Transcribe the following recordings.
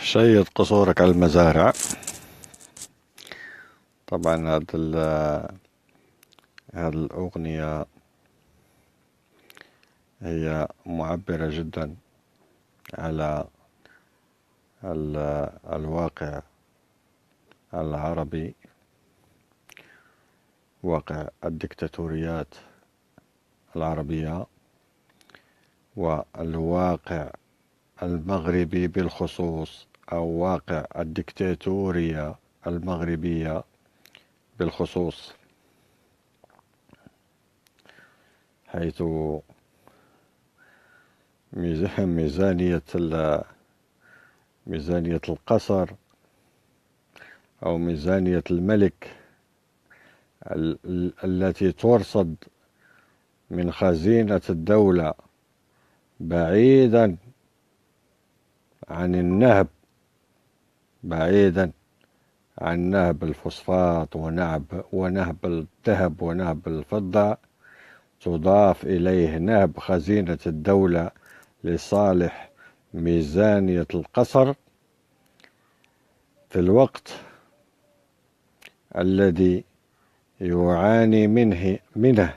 شيد قصورك على المزارع. طبعا هذه الأغنية هي معبرة جدا على الواقع العربي، واقع الدكتاتوريات العربية والواقع المغربي بالخصوص، أو واقع الدكتاتورية المغربية بالخصوص، حيث ميزانية القصر أو ميزانية الملك التي ترصد من خزينة الدولة بعيدا عن النهب، بعيدا عن نهب الفوسفات ونهب الذهب ونهب الفضة، تضاف إليه نهب خزينة الدولة لصالح ميزانية القصر، في الوقت الذي يعاني منه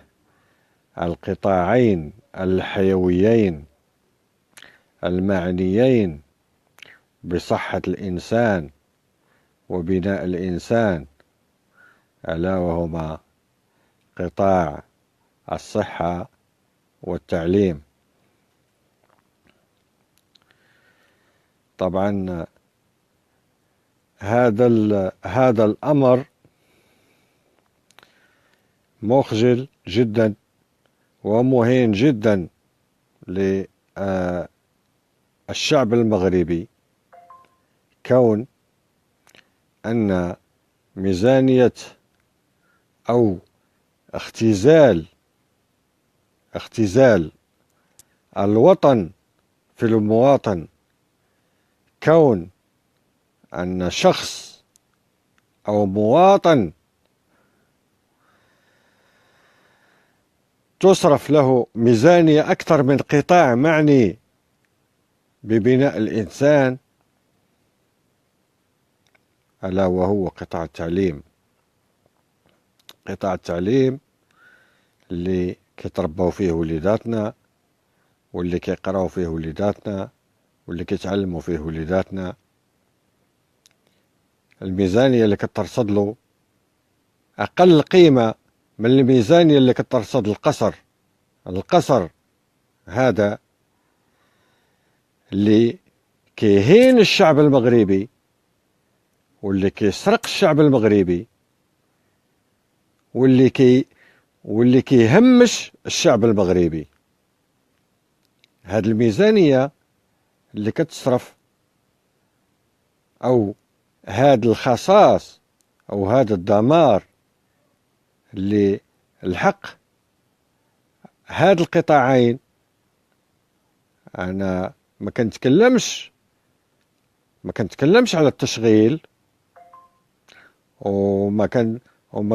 القطاعين الحيويين المعنيين بصحة الإنسان وبناء الإنسان، ألا وهما قطاع الصحة والتعليم. طبعا هذا الأمر مخجل جدا ومهين جدا للشعب المغربي، كون أن ميزانية أو اختزال الوطن في المواطن، كون أن شخص أو مواطن تصرف له ميزانية أكثر من قطاع معني ببناء الإنسان، ألا وهو قطاع التعليم. قطاع التعليم اللي كيتربوا فيه وليداتنا، واللي كيقراو فيه وليداتنا، واللي كيتعلموا فيه وليداتنا. الميزانية اللي كترصد له أقل قيمة من الميزانية اللي كترصد القصر هذا اللي كيهين الشعب المغربي، واللي كيسرق الشعب المغربي، واللي كيهمش الشعب المغربي. هذه الميزانية اللي كتصرف، أو هذا الخصاص أو هذا الدمار اللي الحق هاد القطاعين، أنا ما كنتكلمش على التشغيل، وما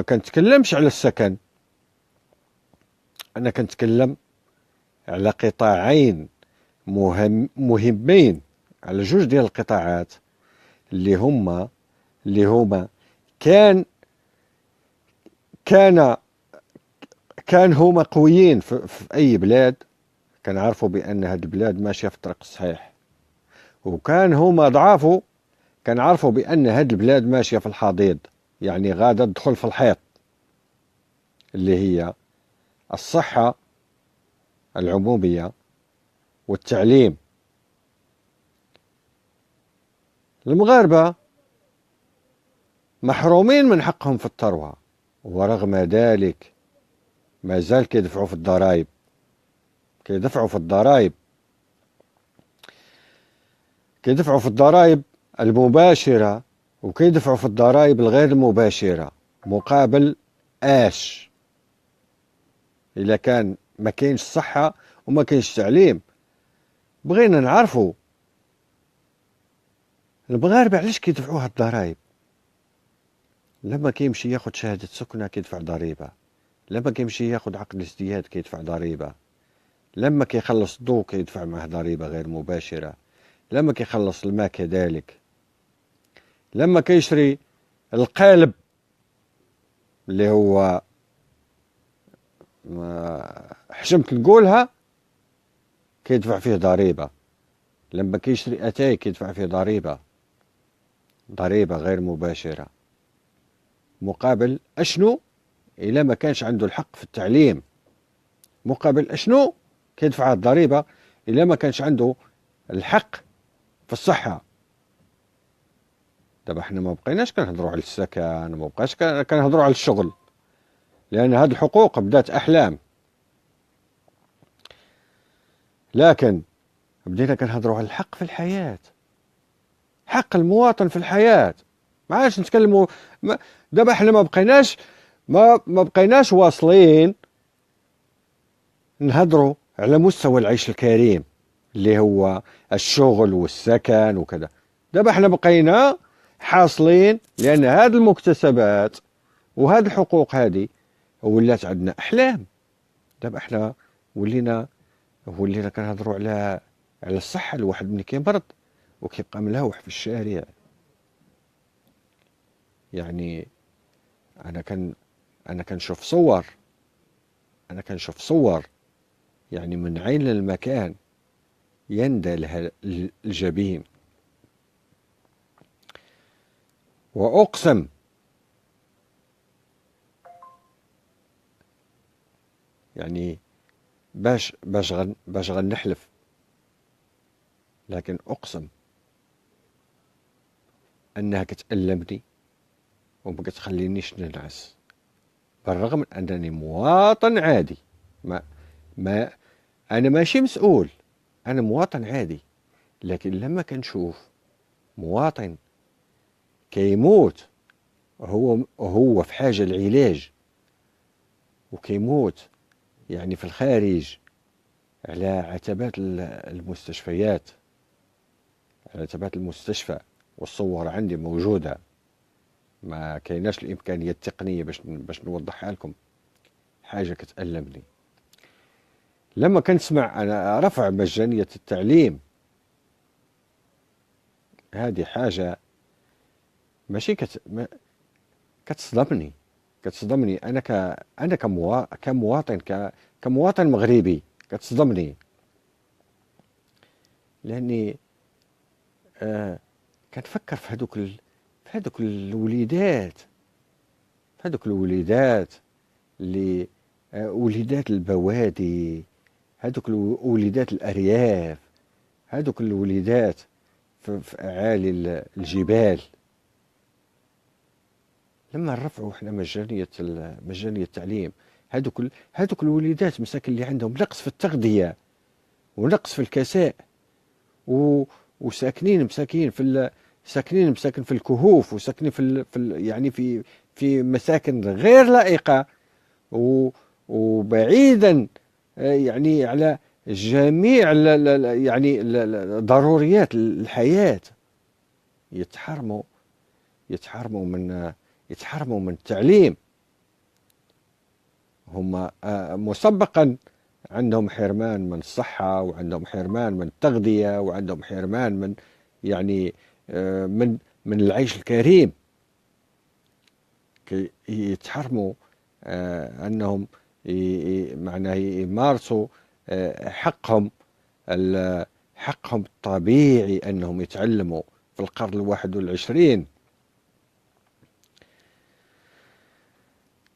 كنتكلمش على السكن، أنا كنتكلم على قطاعين مهمين، على جوج ديال القطاعات اللي هما كان هما قويين في أي بلاد، كنعرفوا بأن هاد البلاد ماشية في الطريق الصحيح، وكان هما ضعافوا كنعرفوا بأن هاد البلاد ماشية في الحضيض، يعني غادة تدخل في الحيط، اللي هي الصحة العمومية والتعليم. المغاربة محرومين من حقهم في الثروة، ورغم ذلك ما زال كيدفعوا في الضرائب، كيدفعوا في الضرائب المباشرة، وكيدفعوا في الضرائب الغير المباشرة، مقابل اش؟ إلا كان ما كاينش صحة وما كاينش تعليم. بغينا نعرفوا المغاربة علاش كيدفعوا هاد الضرائب؟ لما كيمشي ياخد شهادة سكنة كيدفع ضريبة، لما كيمشي ياخد عقد ازدياد كيدفع ضريبة، لما كيخلص الضوء كيدفع معه ضريبة غير مباشرة، لما كيخلص الماء كذلك، لما كيشري القالب اللي هو حشمت نقولها كيدفع فيه ضريبة. لما كيشري أتاي كيدفع فيه ضريبة غير مباشرة، مقابل أشنو؟ إلا ما كانش عنده الحق في التعليم. مقابل أشنو؟ كيدفع الضريبة إلا ما كانش عنده الحق في الصحة. دابا حنا ما بقيناش كنهضروا على السكن، ما بقاش كنهضروا على الشغل، لأن هذه الحقوق بدات أحلام. لكن بدينا كنهضروا على الحق في الحياة، حق المواطن في الحياة. ما عادش نتكلموا دابا حنا ما بقيناش واصلين نهضروا على مستوى العيش الكريم اللي هو الشغل والسكن وكذا. دابا حنا بقينا حاصلين لأن هذه المكتسبات وهذه الحقوق هذه ولات عندنا أحلام. دابا احنا ولينا كنهضروا على الصحة. الواحد ملي كيمرض وكيبقى ملهوح في الشارع. يعني أنا كنشوف صور يعني من عين للمكان يندى لها الجبين. وأقسم يعني باش غنحلف، لكن أقسم أنها كتألمني وما كتخلينيش ننعس، بالرغم من أنني مواطن عادي. ما أنا ماشي مسؤول، أنا مواطن عادي. لكن لما كنشوف مواطن كيموت وهو في حاجة للعلاج، وكيموت يعني في الخارج على عتبات المستشفيات، على عتبات المستشفى، والصور عندي موجودة، ما كايناش الإمكانية التقنية باش نوضحها لكم. حاجة كتألمني. لما كنسمع أنا رفع مجانية التعليم، هذه حاجة ماشي كتصدمني أنا كمواطن مغربي، كتصدمني. لأني كنفكر في هذوك الوليدات اللي وليدات البوادي، هذوك وليدات الأرياف، هذوك الوليدات في أعالي الجبال. لما نرفعوا احنا مجانية التعليم، هذوك الوليدات مساكن اللي عندهم نقص في التغذية ونقص في الكساء، وساكنين مساكين ساكنين في الكهوف، وساكنين يعني في مساكن غير لائقة، وبعيدا يعني على جميع يعني ضروريات الحياة. يتحرموا من التعليم. هم مسبقا عندهم حرمان من الصحة، وعندهم حرمان من التغذية، وعندهم حرمان من يعني من العيش الكريم. يتحرموا أنهم معناه يمارسوا حقهم الطبيعي أنهم يتعلموا في القرن 21.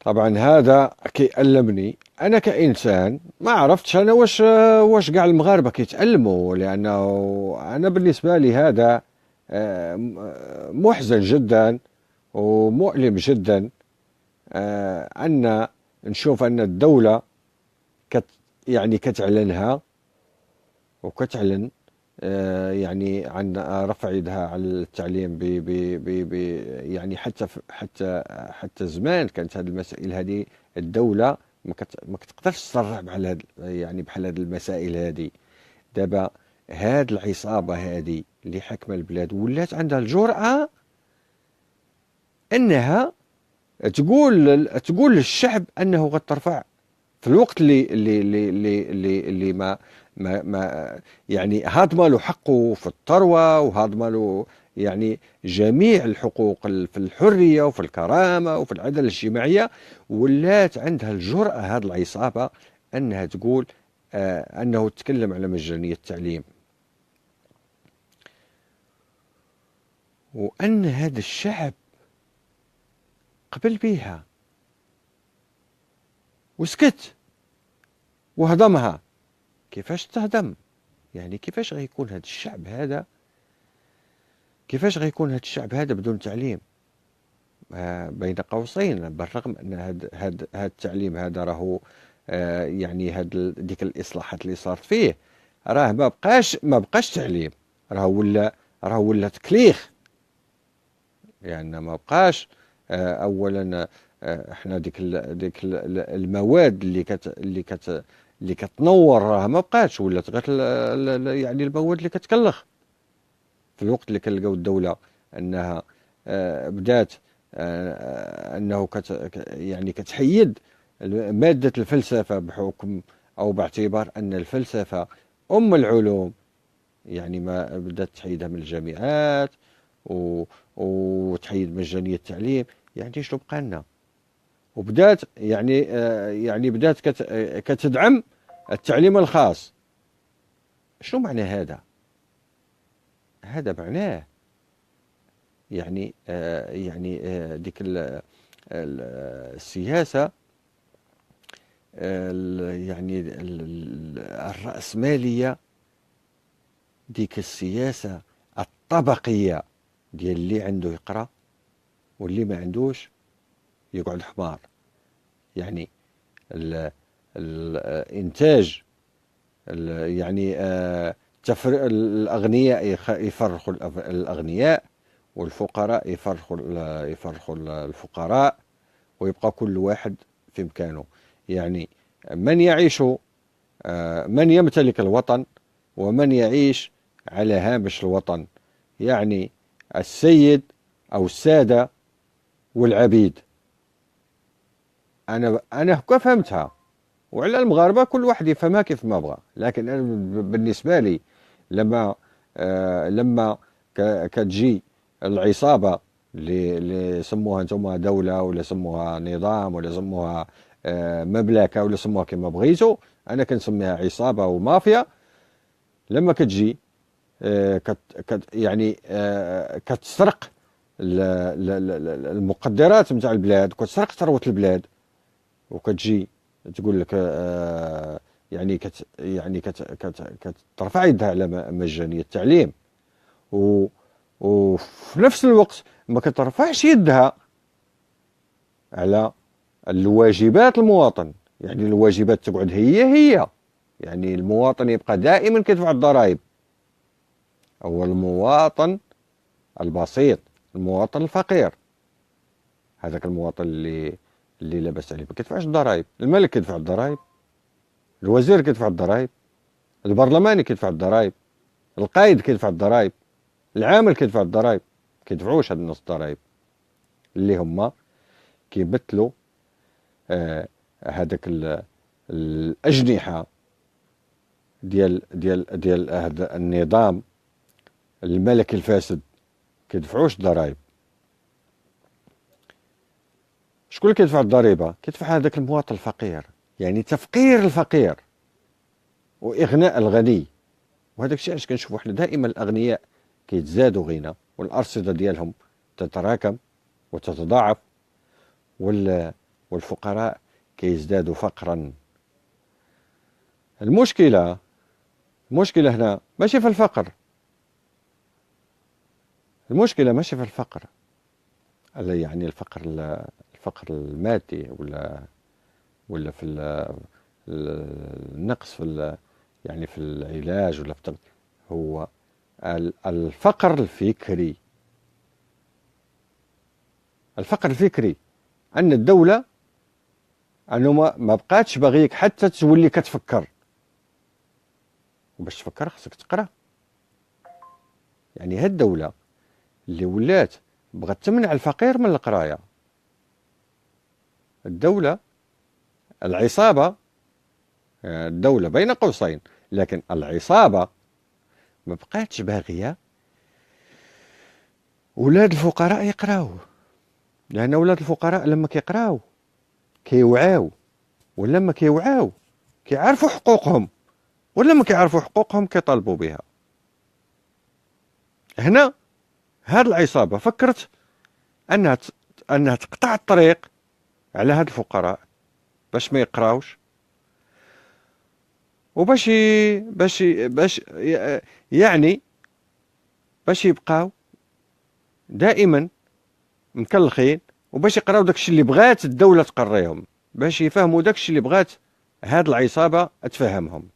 طبعا هذا كيألمني أنا كإنسان. ما عرفتش أنا واش كاع المغاربة كيتألموا، لأنه أنا بالنسبة لي هذا محزن جدا ومؤلم جدا، أن نشوف أن الدولة يعني كتعلنها وكتعلن يعني عن رفع يدها على التعليم يعني حتى زمان كانت هذه المسائل هذه الدولة ما كتقدرش تصرح بحال هذه المسائل هذه. دابا هاد العصابة هذه اللي حاكمة البلاد ولات عندها الجرأة أنها تقول للشعب أنه غترفع في الوقت اللي ما يعني هاضمه له حقه في الثروة، وهاضمه له يعني جميع الحقوق في الحرية وفي الكرامة وفي العدالة الاجتماعية، ولات عندها الجرأة هذه العصابة أنها تقول أنه تتكلم على مجانية التعليم، وأن هذا الشعب قبل بيها وسكت وهضمها. كيفاش تهضم؟ يعني كيفاش غيكون هذا الشعب هذا، كيفاش غيكون هذا الشعب هذا بدون تعليم؟ بين قوسين، بالرغم ان هذا التعليم هذا راهو يعني ديك الاصلاحات اللي صارت فيه راه ما بقاش تعليم، راه ولا تكليخ. يعني ما بقاش اولا احنا المواد اللي كتنور راه ما بقاتش، ولات غير يعني المواد اللي كتكلخ. في الوقت اللي كنلقاو الدولة انها بدات انه يعني كتحيد مادة الفلسفة بحكم او باعتبار ان الفلسفة ام العلوم، يعني ما بدات تحيدها من الجامعات وتحيد مجانية التعليم. يعني شنو بقى لنا؟ وبدات يعني بدات كتدعم التعليم الخاص. شنو معنى هذا؟ هذا معناه يعني ديك السياسة يعني الرأسمالية، ديك السياسة الطبقية ديال اللي عنده يقرأ واللي ما عندوش يقعد حمار. يعني الإنتاج يعني الأغنياء يفرخوا الأغنياء، والفقراء يفرخوا الفقراء، ويبقى كل واحد في مكانه. يعني من يعيش من يمتلك الوطن ومن يعيش على هامش الوطن، يعني السيد أو السادة والعبيد. أنا هكا فهمتها، وعلى المغاربة كل واحد يفهمها كيف ما بغى. لكن أنا بالنسبة لي لما كتجي العصابة اللي سموها نتوما دولة ولا سموها نظام ولا سموها مملكة ولا سموها كما بغيتو، أنا كنسميها عصابة ومافيا. لما كتجي يعني كتسرق المقدرات نتاع البلاد، وكتسرق ثروة البلاد، وكتجي تقول لك يعني كترفع يدها على مجانية التعليم، وفي نفس الوقت ما كترفعش يدها على الواجبات المواطن. يعني الواجبات تقعد هي يعني المواطن يبقى دائما كيدفع الضرائب، هو المواطن البسيط، المواطن الفقير، هذاك المواطن اللي لاباس عليه ما كيدفعش الضرائب. الملك كيدفع الضرائب، الوزير كيدفع الضرائب، البرلماني كيدفع الضرائب، القائد كيدفع الضرائب، العامل كيدفع الضرائب. كيدفعوش هاد النص الضرائب اللي هما كيمثلوا هذاك الأجنحة ديال هذا النظام الملكي الفاسد. كيدفعوش الضرائب. شكون اللي كيدفع الضريبة؟ كيدفع هذاك المواطن الفقير. يعني تفقير الفقير وإغناء الغني. وهذاك الشيء علاش كنشوفوا حنا دائما الأغنياء كيتزادوا غنى، والأرصدة ديالهم تتراكم وتتضاعف، والفقراء كيزدادوا فقرا. المشكلة هنا ماشي في الفقر، المشكلة ماشي في الفقر، يعني الفقر المادي ولا في النقص في يعني في العلاج ولا في هو الفقر الفكري. الفقر الفكري أن الدولة أنه ما بقاتش باغيك حتى تولي كتفكر، وباش تفكر خصك تقرا. يعني هاد الدولة اللي ولات بغات تمنع الفقير من القراية. الدولة العصابة، الدولة بين قوسين، لكن العصابة ما بقاتش باغية ولاد الفقراء يقراو، لأن ولاد الفقراء لما كيقراو كيوعاو، ولما كيوعاو كيعرفوا حقوقهم، ولما كيعرفوا حقوقهم كيطالبوا بها. هنا هاد العصابة فكرت أنها تقطع الطريق على هاد الفقراء باش ما يقراوش، وباش يعني باش يبقاو دائما مكلخين، وباش يقراو داكشي اللي بغات الدولة تقريهم، باش يفهموا داكشي اللي بغات هاد العصابة تفهمهم.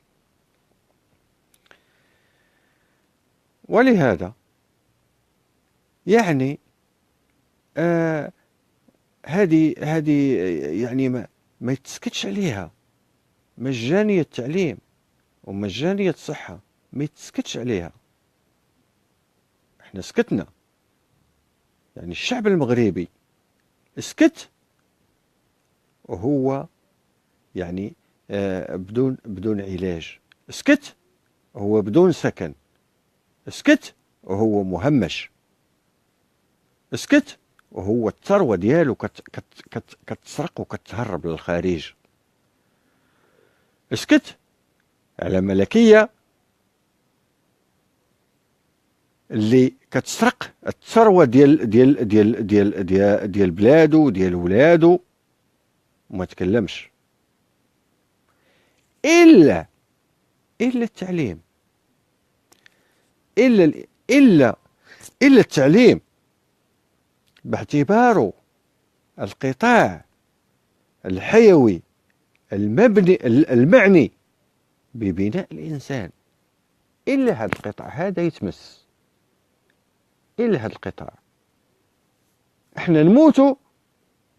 ولهذا يعني هذه يعني ما يتسكتش عليها. مجانية التعليم ومجانية الصحة ما يتسكتش عليها. احنا سكتنا، يعني الشعب المغربي سكت، وهو يعني بدون علاج، سكت وهو بدون سكن، سكت وهو مهمش، سكت وهو الثروة ديالو كتسرق وكتهرب للخارج، سكت على ملكية اللي كتسرق الثروة ديال بلادو وديال ولادو، وما تكلمش إلا التعليم، إلا التعليم باعتباره القطاع الحيوي المعني ببناء الإنسان. إلا هذا القطاع هذا يتمس، إلا هذا القطاع، احنا نموتوا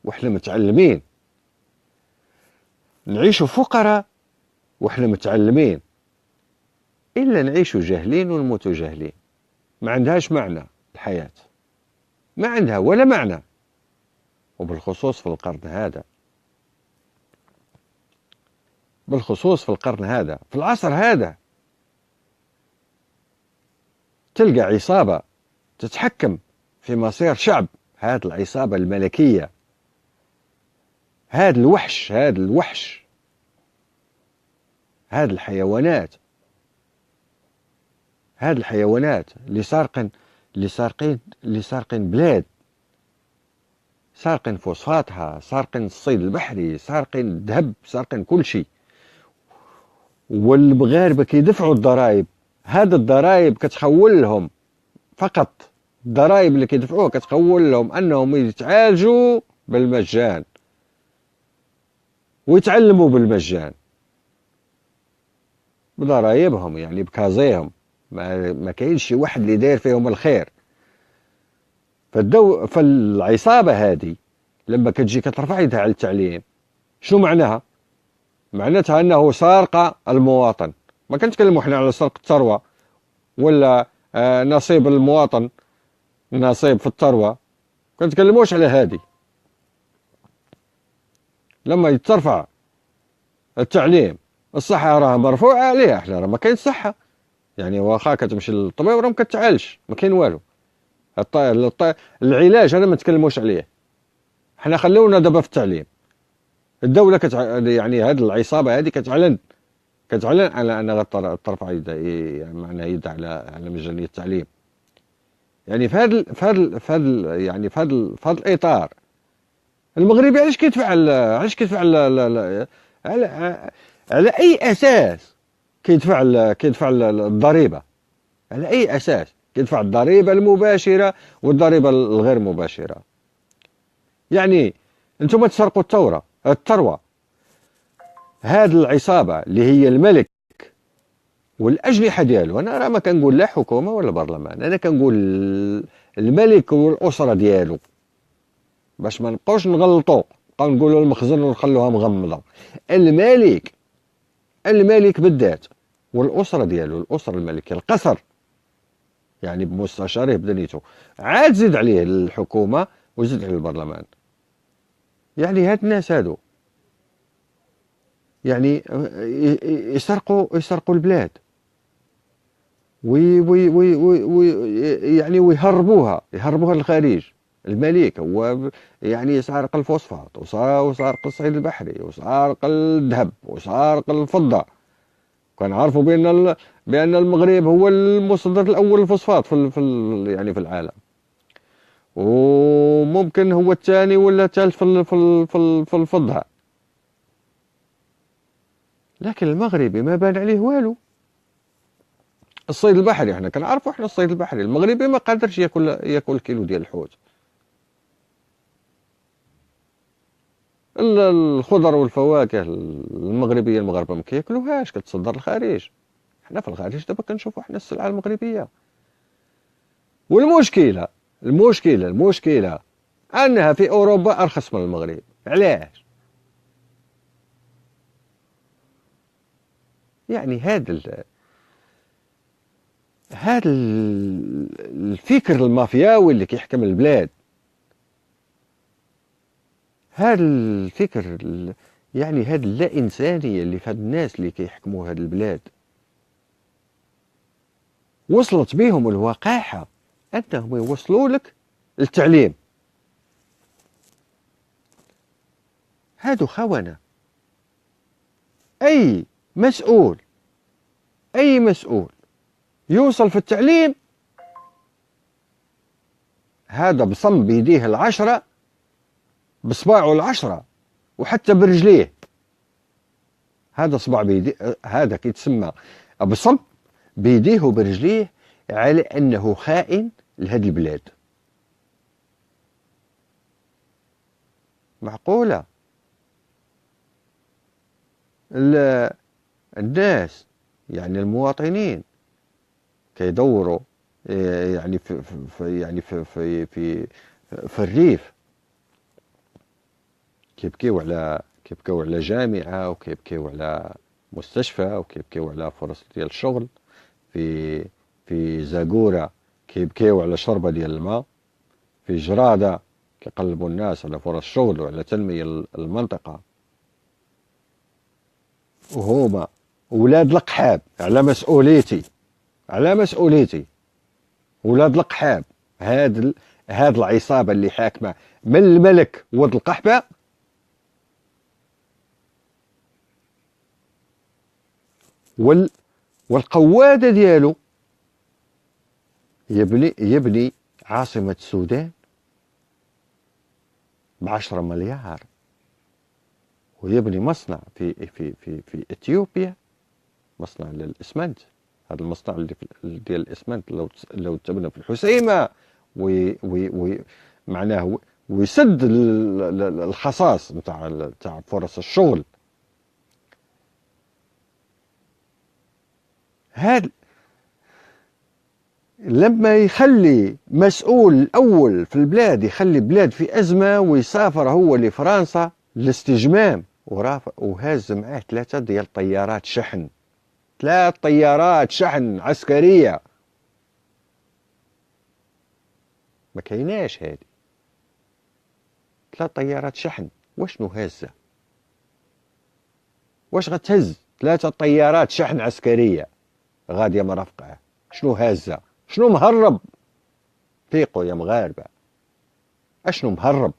واحنا متعلمين، نعيشوا فقراء واحنا متعلمين، إلا نعيشوا جاهلين ونموتوا جاهلين. ما عندهاش معنى الحياة، ما عندها ولا معنى، وبالخصوص في القرن هذا، بالخصوص في القرن هذا، في العصر هذا، تلقى عصابة تتحكم في مصير شعب. هذه العصابة الملكية، هذا الوحش، هذه الحيوانات، اللي سارقين بلاد، سارقين فوسفاتها، سارقين الصيد البحري، سارقين الذهب، سارقين كل شيء. والمغاربة كيدفعوا الضرائب، هذا الضرائب كتخول لهم، فقط الضرائب اللي كيدفعوها كتخول لهم أنهم يتعالجوا بالمجان ويتعلموا بالمجان بضرائبهم، يعني بكازيهم. ما كاينش شي واحد اللي داير فيهم الخير. فالعصابة هذه لما كتجي كترفع يدها على التعليم، شنو معناها؟ معناتها أنه سارق المواطن. ما كنتكلموا حنا على سرقة الثروة ولا نصيب المواطن، نصيب في الثروة، كنتكلموش على هذه. لما يترفع التعليم، الصحة راه مرفوعة عليها، احنا راه ما كاين صحة، يعني واخا كتمشي للطبيب راه ما كتعالجش، ما كاين والو. العلاج هذا ما نتكلموش عليه، حنا خلونا دابا في التعليم. الدولة يعني هذه العصابة هذه كتعلن على أنها ترفع يدها، يعني معناها يدها على مجانية التعليم. يعني في هذا يعني في هذا الإطار، المغربي علاش كيدفع على أي أساس كيدفع الضريبة؟ على أي أساس كيدفع الضريبة المباشرة والضريبة الغير مباشرة؟ يعني انتم تسرقوا الثروة. هذه العصابة اللي هي الملك والأجنحة ديالو، أنا راه ما كنقول لا حكومة ولا برلمان، أنا كنقول الملك والأسرة ديالو، باش ما نبقاوش نغلطوا، نبقاو نقولوا المخزن ونخلوها مغمضة. الملك بالذات والأسرة ديالو، الأسرة الملكية، القصر، يعني بمستشاره بدنيته، عاد زيد عليه الحكومة وزيد عليه البرلمان. يعني هاد الناس هادو يعني يسرقوا البلاد، يعني يهربوها للخارج. الملك هو يعني سارق الفوسفات، وسارق الصيد البحري، وسارق الذهب، وسارق الفضة. كان عارفوا بأن المغرب هو المصدر الأول للفوسفات يعني في العالم، وممكن هو الثاني ولا الثالث في الفضة. لكن المغربي ما بان عليه والو. الصيد البحري احنا كنعرفوا، احنا الصيد البحري المغربي ما قادرش ياكل كيلو ديال الحوت. الخضر والفواكه المغربيه المغاربه ما كياكلوهاش، كتصدر للخارج. حنا في الخارج دابا كنشوفوا حنا السلعه المغربيه. والمشكله المشكله انها في اوروبا ارخص من المغرب. علاش؟ يعني هذا الفكر المافياوي اللي كيحكم البلاد، هذا الفكر يعني هذا اللا إنسانية اللي في هاد الناس اللي كيحكموا هاد البلاد، وصلت بهم الوقاحة أنهم يوصلوا لك التعليم. هادو خونة. أي مسؤول يوصل في التعليم، هذا بصم بيديه العشرة، بصباعه العشرة، وحتى برجليه. هذا صباع بيديه، هذا كيتسمى بصم بيديه وبرجليه على أنه خائن لهذه البلاد. معقولة؟ الناس يعني المواطنين كيدوروا يعني في الريف، كيبكيو على جامعة، وكيبكيو على مستشفى، وكيبكيو على فرص ديال الشغل. في زاكورة كيبكيو على شربة ديال الماء. في جرادة كيقلبوا الناس على فرص شغل وعلى تنمية المنطقة. وهما ولاد القحاب، على مسؤوليتي ولاد القحاب. هاد العصابة اللي حاكمة من الملك ولد القحبة والقوادة ديالو يبني عاصمة السودان ب10 مليار، ويبني مصنع في اثيوبيا، مصنع للاسمنت. هذا المصنع اللي ديال الاسمنت لو تبنى في الحسيمة معناه ويسد الخصاص نتاع فرص الشغل. هذا لما يخلي مسؤول الأول في البلاد يخلي بلاد في أزمة ويسافر هو لفرنسا للاستجمام، وهاز معاه 3 ديال طيارات شحن، 3 طيارات شحن عسكرية. ما كايناش هذه 3 طيارات شحن. واشنو هازة؟ واش غتهز 3 طيارات شحن عسكرية غادية مرافقة؟ شنو هازة؟ شنو مهرب؟ فيقوا يا مغاربة، اشنو مهرب؟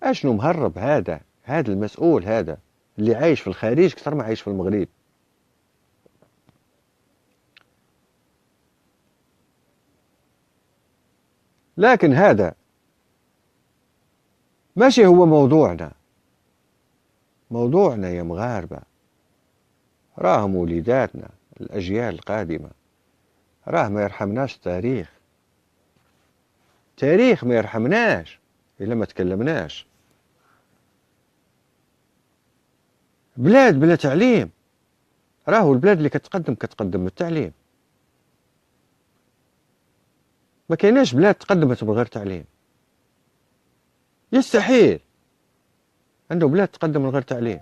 اشنو مهرب؟ هذا المسؤول، هذا اللي عايش في الخارج اكثر ما عايش في المغرب. لكن هذا ماشي هو موضوعنا يا مغاربة. راهم وليداتنا، الأجيال القادمة، راه ما يرحمناش تاريخ ما يرحمناش إلا ما تكلمناش. بلاد بلا تعليم، راهو البلاد اللي كتقدم بالتعليم. ما كايناش بلاد تقدمت من غير تعليم، يستحيل عنده بلاد تقدم من غير تعليم.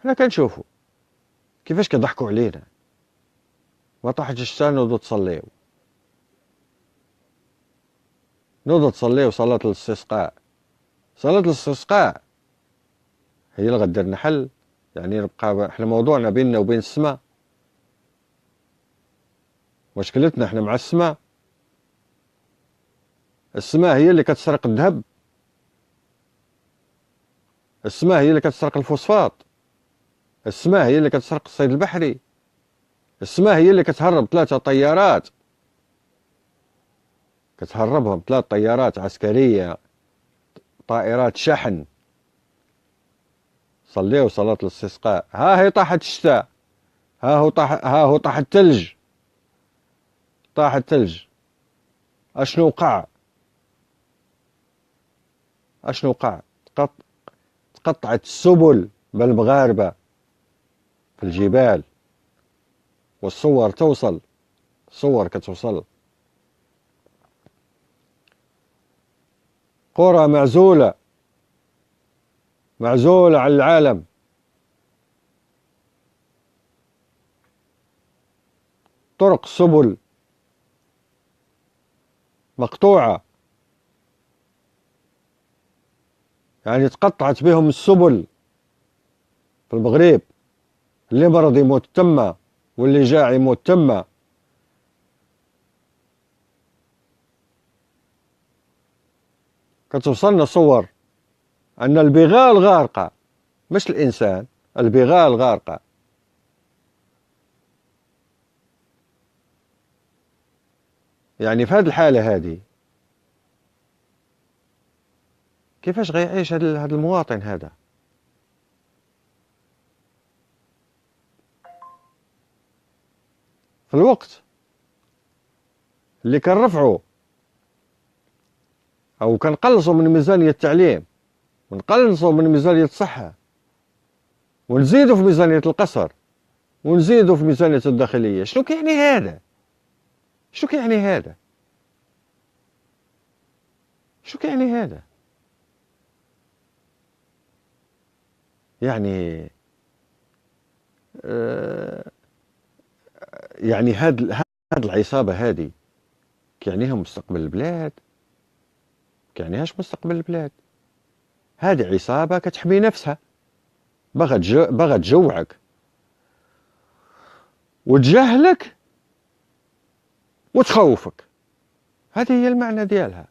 حنا كنشوفوا كيفاش كيضحكوا علينا. ما طاحتش الشتا نوضو تصليو صلاة الاستسقاء صلاة الاستسقاء هي اللي غدير لنا حل. يعني نبقى احنا موضوعنا بيننا وبين السماء، مشكلتنا احنا مع السماء. السماء هي اللي كتسرق الذهب، السماء هي اللي كتسرق الفوسفات، السماء هي اللي كتسرق الصيد البحري، السماء هي اللي كتهرب 3 طيارات، كتهربهم 3 طيارات عسكرية، طائرات شحن. صليوا صلاة الاستسقاء. ها هي طاحت الشتاء، ها هو طاح الثلج، طاح الثلج. اشنو وقع؟ اشنو وقع؟ تقطعت السبل بالمغاربة في الجبال، والصور توصل، صور كتوصل. قرى معزولة، معزولة عن العالم. طرق السبل مقطوعة، يعني تقطعت بهم السبل في المغرب. اللي مرض يموت تما، واللي جاع يموت تما. كتوصلنا صور أن البغال غارقة، مش الإنسان، البغال غارقة. يعني في هذه الحالة هذه كيفاش غيعيش هذا المواطن هذا؟ في الوقت اللي كنرفعوا أو كنقلصوا من ميزانية التعليم، ونقلصوا من ميزانية الصحة، ونزيدوا في ميزانية القصر، ونزيدوا في ميزانية الداخلية. شنو كيعني هذا؟ شنو كيعني هذا؟ شو كيعني هذا؟ يعني يعني هاد العصابة هذه كيعنيها مستقبل البلاد؟ كيعنيهاش مستقبل البلاد. هذه عصابة كتحمي نفسها، باغا تجوعك وتجهلك وتخوفك. هذه هي المعنى ديالها.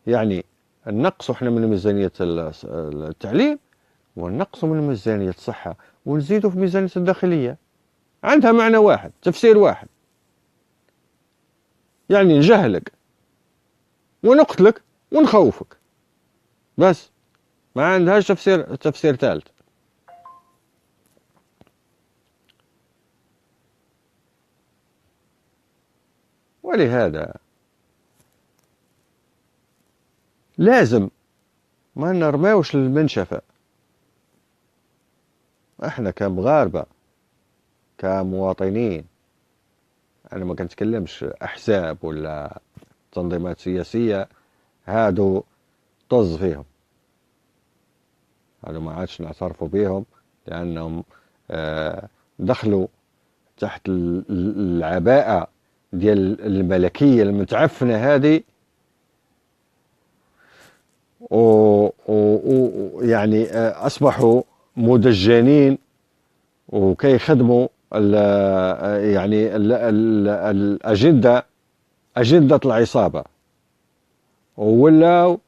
يعني نقصوا احنا من ميزانية التعليم، ونقصوا من ميزانية الصحة، ونزيدوا في ميزانية الداخلية. عندها معنى واحد، تفسير واحد، يعني نجهلك ونقتلك ونخوفك بس. ما عندهاش تفسير ثالث. ولهذا لازم ما نرميوش للمنشفة. احنا كمغاربة، كمواطنين، انا ما كنتكلمش احزاب ولا تنظيمات سياسية، هادو طز فيهم، هادو ما عادش نعترفوا بهم، لانهم دخلوا تحت العباءة ديال الملكية المتعفنة هذه، ويعني أصبحوا مدجنين وكيخدموا يعني أجندة العصابة. وولاو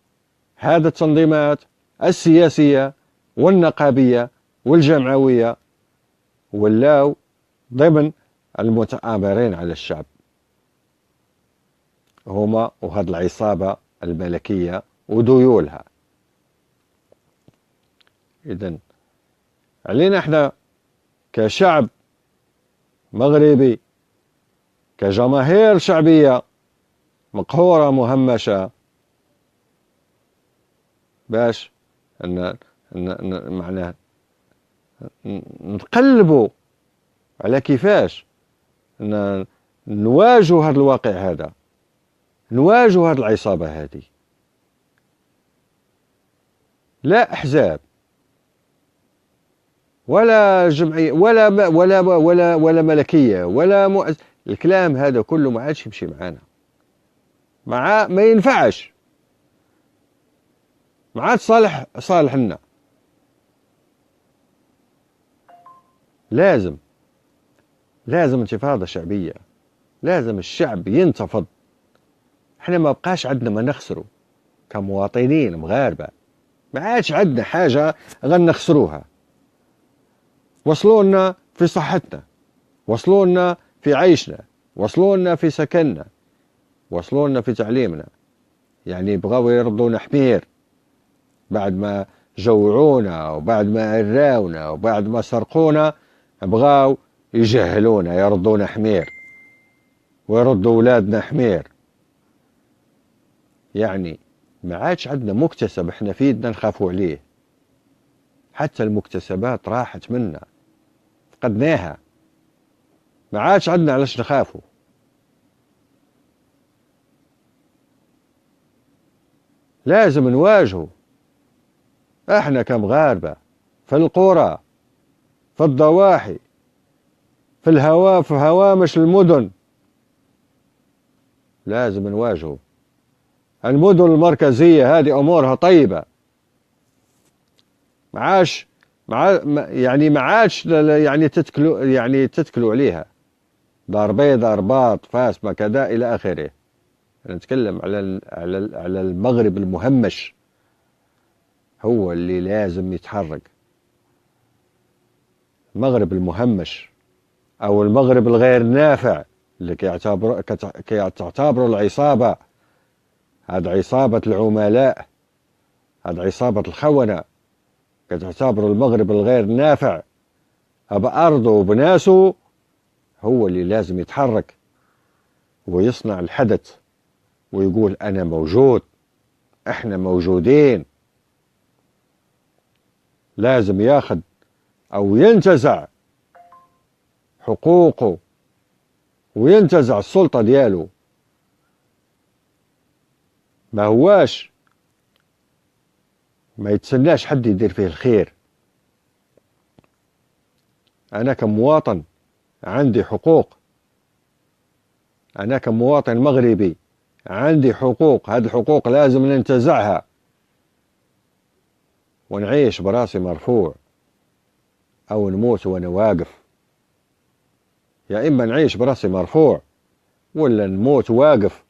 هذا التنظيمات السياسية والنقابية والجمعوية ولاو ضمن المتآمرين على الشعب، هما وهذه العصابة الملكية وديولها. إذن علينا احنا كشعب مغربي، كجماهير شعبية مقهورة مهمشة، باش معناه نقلبوا على كيفاش نواجهوا هذا الواقع هذا، نواجهوا هذه العصابة هذه. لا أحزاب ولا جمعية ولا ملكية ولا الكلام هذا كله ما عادش يمشي معانا، ما ينفعش. ما عاد صالح لنا. لازم انتفاضة شعبية، لازم الشعب ينتفض. احنا ما بقاش عندنا ما نخسره كمواطنين مغاربة، ما عادش عندنا حاجة غنخسروها. وصلوا لنا في صحتنا، وصلوا لنا في عيشنا، وصلوا لنا في سكننا، وصلوا لنا في تعليمنا. يعني بغاو يردونا حمير بعد ما جوعونا وبعد ما عراونا وبعد ما سرقونا، بغاو يجهلونا يردونا حمير ويردوا أولادنا حمير. يعني ما عادش عندنا مكتسب احنا في يدنا نخافوا عليه. حتى المكتسبات راحت منا، فقدناها، ما عادش عندنا علاش نخافوا. لازم نواجهوا احنا كمغاربة في القرى، في الضواحي، في هوامش المدن. لازم نواجهوا المدن المركزية، هذه أمورها طيبة، معاش يعني ما عادش يعني تتكلوا عليها. دار بيضاء، رباط، فاس، كذا إلى آخره. نتكلم على المغرب المهمش، هو اللي لازم يتحرك. المغرب المهمش أو المغرب الغير نافع اللي تعتبره العصابة، هذا عصابة العملاء، هذا عصابة الخونة، كتعتبر المغرب الغير نافع بأرضه وبناسه، هو اللي لازم يتحرك ويصنع الحدث ويقول أنا موجود، إحنا موجودين. لازم ياخذ أو ينتزع حقوقه وينتزع السلطة دياله. ما هواش ما يتسناش حد يدير فيه الخير. أنا كمواطن عندي حقوق، أنا كمواطن مغربي عندي حقوق، هذه الحقوق لازم ننتزعها ونعيش براسي مرفوع، أو نموت وأنا واقف. يا إما نعيش براسي مرفوع ولا نموت واقف.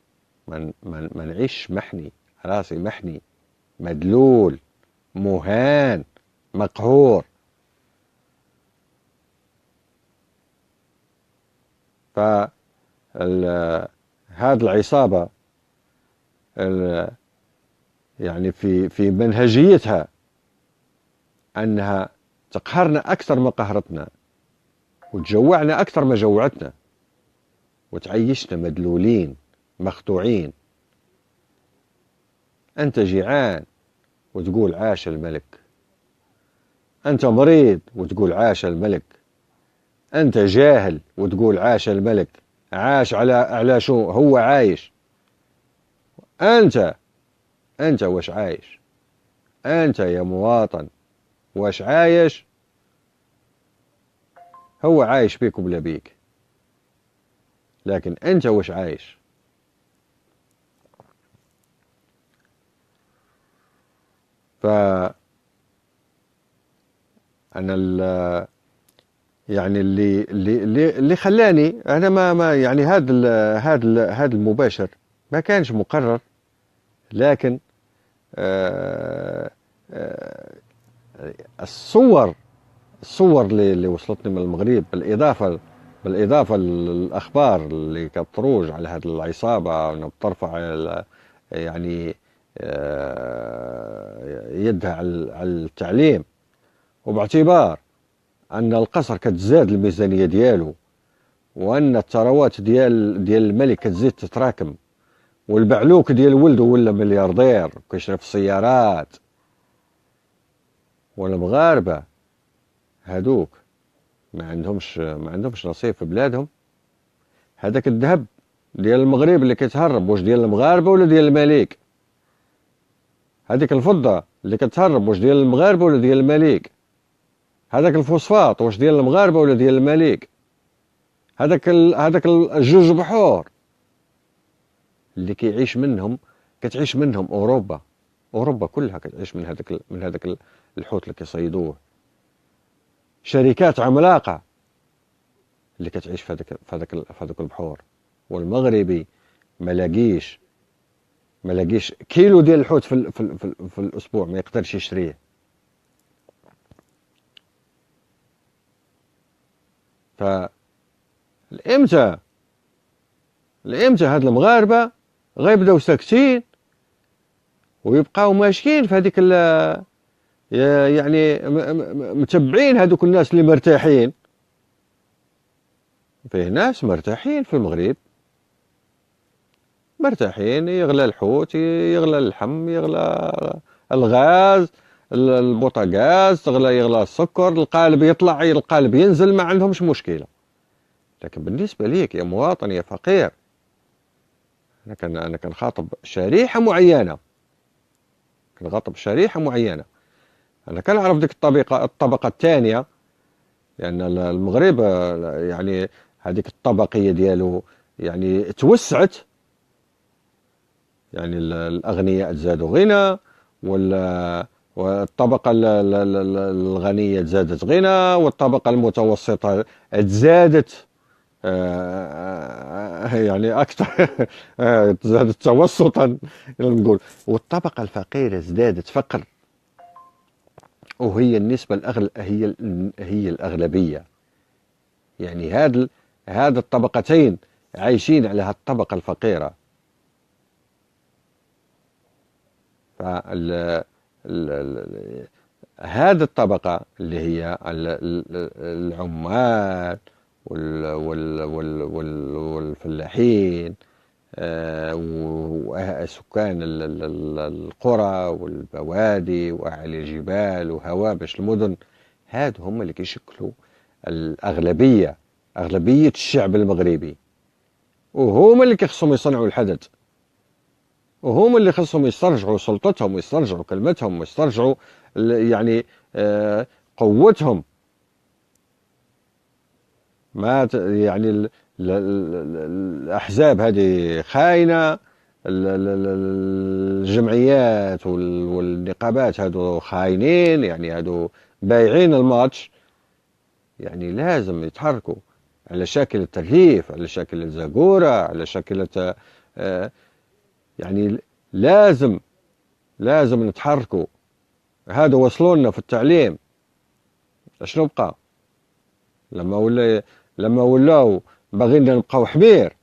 ما نعيش محني، راسي محني، مدلول، مهان، مقهور. فهذه العصابة يعني في منهجيتها أنها تقهرنا أكثر ما قهرتنا، وتجوعنا أكثر ما جوعتنا، وتعيشنا مدلولين مخدوعين. أنت جيعان وتقول عاش الملك، أنت مريض وتقول عاش الملك، أنت جاهل وتقول عاش الملك. عاش على شو هو عايش؟ أنت وش عايش؟ أنت يا مواطن وش عايش؟ هو عايش بيك وبلا بيك، لكن أنت وش عايش؟ أنا يعني اللي خلاني أنا ما يعني هذا المباشر ما كانش مقرر، لكن آه، آه، الصور اللي وصلتني من المغرب، بالإضافة للأخبار اللي كانت تروج على هذه العصابة أنها بترفع يعني يدها على التعليم، وباعتبار أن القصر كتزاد الميزانية ديالو، وأن الثروات ديال الملك كتزيد تتراكم، والبعلوك ديال ولده ولا ملياردير كيشري في السيارات، والمغاربة هادوك ما عندهمش نصيب في بلادهم. هذاك الذهب ديال المغرب اللي كيتهرب، واش ديال المغاربة ولا ديال المليك؟ هذيك الفضة اللي كتهرب، واش ديال المغاربة ولا ديال المليك؟ هذاك الفوسفاط واش ديال المغاربة ولا ديال المليك؟ هذاك الجوج بحور اللي كتعيش منهم أوروبا، أوروبا كلها كتعيش من هذاك الحوت اللي كيصيدوه. شركات عملاقة اللي كتعيش في هذاك البحور. والمغربي ما لاقيش كيلو ديال الحوت في الأسبوع ما يقدرش يشريه. فالإمتى هاد المغاربة غيبداو ساكتين ويبقاو ماشيين في هذيك يعني متبعين هذوك الناس اللي مرتاحين. فيه ناس مرتاحين في المغرب، مرتاحين، يغلى الحوت، يغلى اللحم، يغلى الغاز، البوطاغاز يغلى السكر، القالب يطلع القالب ينزل، ما عندهمش مشكلة. لكن بالنسبة ليك يا مواطن يا فقير، أنا كنخاطب شريحة معينة، أنا كنعرف ديك الطبقة الثانية، لأن المغرب يعني هذيك الطبقية ديالو يعني توسعت. يعني الأغنياء تزادوا غنى، والطبقة الغنية تزادت غنى، والطبقة المتوسطة تزادت يعني أكثر تزادت توسطا نقول، والطبقة الفقيرة ازدادت فقر، وهي النسبة هي الأغلبية. يعني هاد الطبقتين عايشين على هالطبقة الفقيرة. هذه الطبقة اللي هي العمال والفلاحين وسكان القرى والبوادي وأعالي الجبال وهوامش المدن، هادو هم اللي كيشكلوا الأغلبية، أغلبية الشعب المغربي، وهما اللي كيخصهم يصنعوا الحدث، وهم اللي خصهم يسترجعوا سلطتهم ويسترجعوا كلمتهم ويسترجعوا يعني قوتهم. ما يعني الأحزاب هذه خاينة، الجمعيات والنقابات هذو خاينين، يعني هذو بايعين الماتش. يعني لازم يتحركوا على شاكلة الريف، على شاكلة زاقورة، على شاكلة يعني لازم نتحركوا. هذا وصلوا لنا في التعليم. شنو بقى لما ولاو باغينا نبقاو حمير؟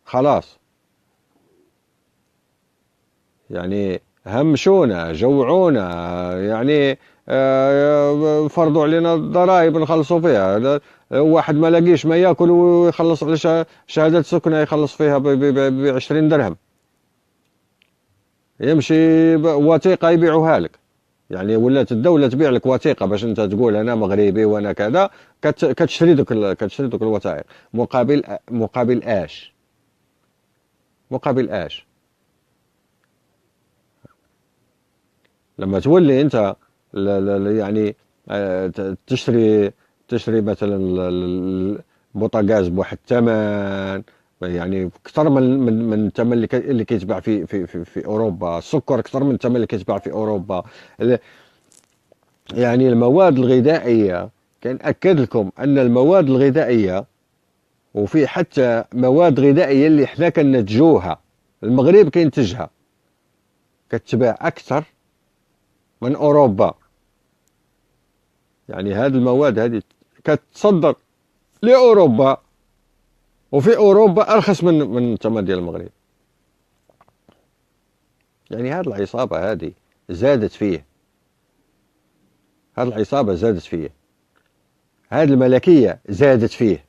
خلاص، يعني همشونا، جوعونا، يعني فرضوا علينا الضرائب نخلصوا فيها. واحد ما لاقيش ما ياكل ويخلص على شهادة سكنة يخلص فيها ب20 درهم، يمشي وثيقة يبيعوها لك. يعني ولات الدولة تبيع لك وثيقة باش انت تقول انا مغربي وانا كذا، كتشري دوك الوثائق مقابل اش؟ لما تولي انت يعني تشتري مثلا البوطاغاز بواحد الثمن، يعني اكثر من الثمن اللي كيتباع في اوروبا، السكر اكثر من الثمن اللي كيتباع في اوروبا. يعني المواد الغذائيه، كنأكد لكم ان المواد الغذائيه، وفي حتى مواد غذائيه اللي حنا كننتجوها، المغرب كينتجها، كتباع اكثر من اوروبا. يعني هذه المواد هذه كتصدر لاوروبا، وفي اوروبا ارخص من الثمن ديال المغرب. يعني هذه العصابه هذه زادت فيه، هذه الملكيه زادت فيه.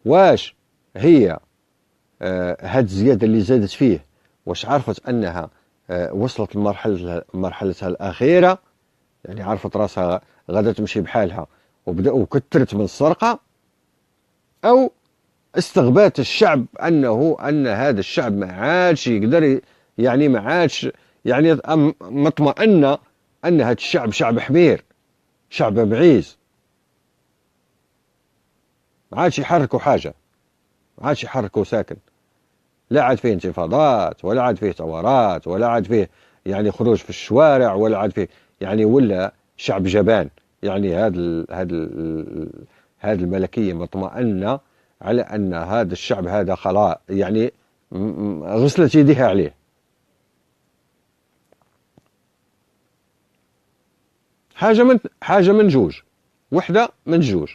واش هي هذه الزياده اللي زادت فيه، واش عرفت انها وصلت لمرحلتها الاخيره؟ يعني عرفت راسها غادا تمشي بحالها وكثرت من السرقه، او استغبات الشعب ان هذا الشعب ما عادش يقدر، يعني ما عادش، يعني مطمئن ان هذا الشعب شعب حمير، شعب معيز، ما عادش يحركوا حاجه، ما عادش يحركوا ساكن. لا عاد فيه انتفاضات، ولا عاد فيه ثورات، ولا عاد فيه يعني خروج في الشوارع ولا عاد فيه، يعني ولا شعب جبان. يعني هذه الملكية مطمئنة على أن هذا الشعب هذا خلاص، يعني غسلت يديها عليه. حاجة من جوج، وحدة من جوج.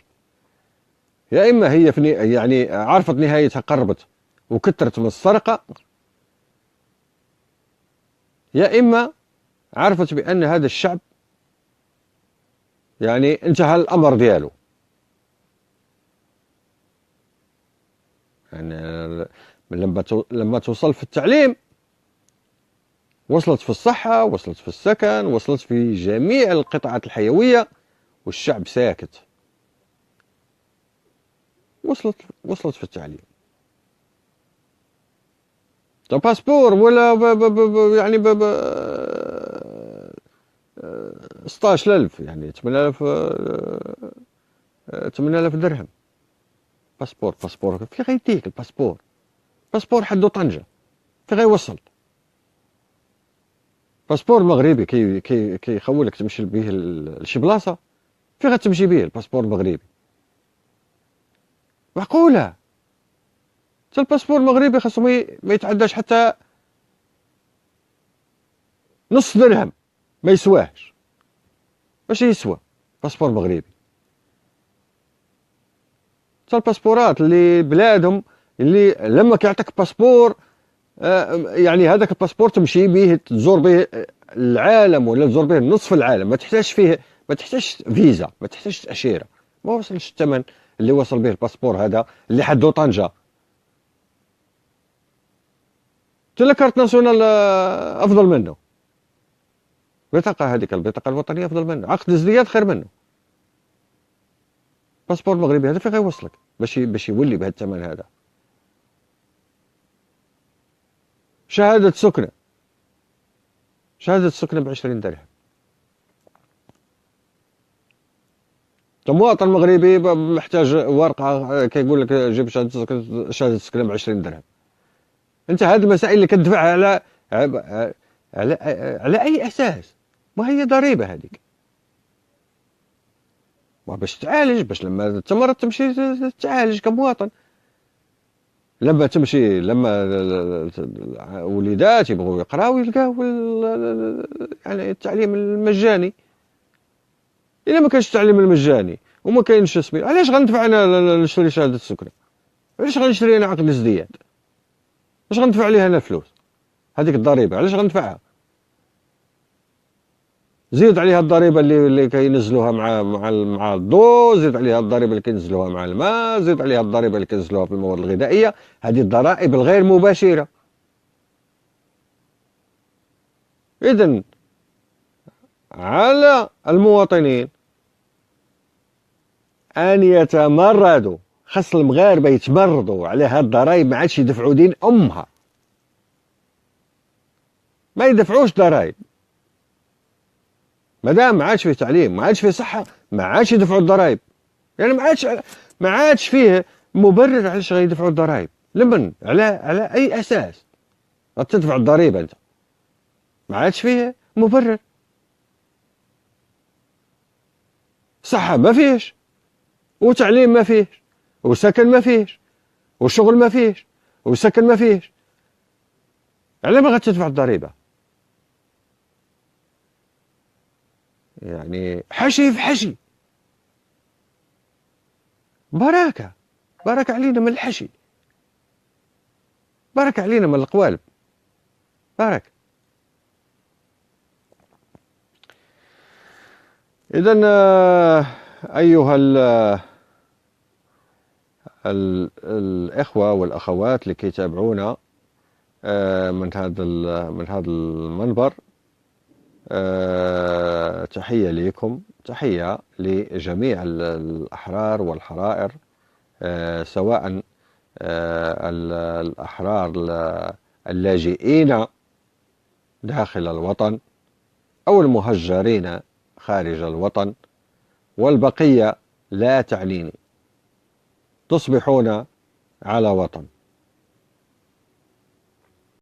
يا إما هي يعني عرفت نهايتها قربت وكثرت من السرقة، يا إما عرفت بأن هذا الشعب يعني انتهى الأمر دياله. يعني لما توصل في التعليم، وصلت في الصحة، وصلت في السكن، وصلت في جميع القطاعات الحيوية، والشعب ساكت. وصلت في التعليم. باسبور ولا يعني 16,000، يعني 8,000 درهم. باسبور في غيديك الباسبور؟ باسبور حدو طنجة، في غيوصل. باسبور مغربي كي يخولك تمشي به لشي بلاصة، في غتمشي به الباسبور المغربي؟ معقولة؟ حتى الباسبور المغربي خاصو ما يتعداش حتى نص درهم، ما يسواهش. باش يسوى باسبور مغربي؟ حتى الباسبورات اللي بلادهم اللي لما كيعطيك باسبور، يعني هذاك الباسبور تمشي به تزور به العالم ولا تزور به نصف العالم، ما تحتاجش فيزا، ما تحتاجش تأشيرة. ما وصلش الثمن اللي وصل به الباسبور هذا اللي حدو طنجة. حتى كارت ناسيونال افضل منه. البطاقة الوطنية افضل منه. عقد الازدياد خير منه. الباسبور المغربي هذا فين غيوصلك باش يولي بهذا الثمن هذا؟ شهادة سكنة ب20 درهم. المواطن المغربي محتاج ورقة كيقول لك جيب شهادة سكنة ب20 درهم. انت هذه المسائل اللي كتدفعها على اي اساس؟ ما هي ضريبة هذيك. ما باش تعالج، باش لما تمرض تمشي تعالج كمواطن. لما وليدات يبغوا يقراو يلقاو يعني التعليم المجاني. الا ما كانش التعليم المجاني وما كاينش سميت، علاش غندفع انا نشري شهاده السكنه؟ علاش غنشري انا عقد الازدياد؟ علاش غندفع عليها انا الفلوس؟ هذيك الضريبه علاش غندفعها؟ زيد عليها الضريبه اللي كينزلوها مع الضوء، زيد عليها الضريبه اللي كينزلوها مع الماء، زيد عليها الضريبه اللي كينزلوها في المواد الغذائيه. هذه الضرائب الغير مباشره. اذا على المواطنين ان يتمردوا. خاص المغاربه يتمردوا على هاد الضرائب، ما عادش يدفعوا دين امها. ما يدفعوش ضرائب. مادام ما عادش فيه تعليم، ما عادش فيه صحه، ما عادش يدفعوا الضرائب. يعني ما عادش فيه مبرر علاش غيدفعوا الضرائب. لمن على اي اساس غتدفع الضريبه انت؟ ما عادش فيه مبرر. صحه ما فيش، وتعليم ما فيش، وسكن ما فيش، وشغل ما فيش، وسكن ما فيش. على ما غتدفع الضريبه؟ يعني حشي في حشي. بركه علينا من الحشي، بركه علينا من القوالب، بركه. اذا ايها الإخوة والأخوات اللي كيتابعونا من هذا المنبر، تحية لكم، تحية لجميع الأحرار والحرائر، سواء الأحرار اللاجئين داخل الوطن أو المهجرين خارج الوطن، والبقية لا تعنيني. تصبحون على وطن.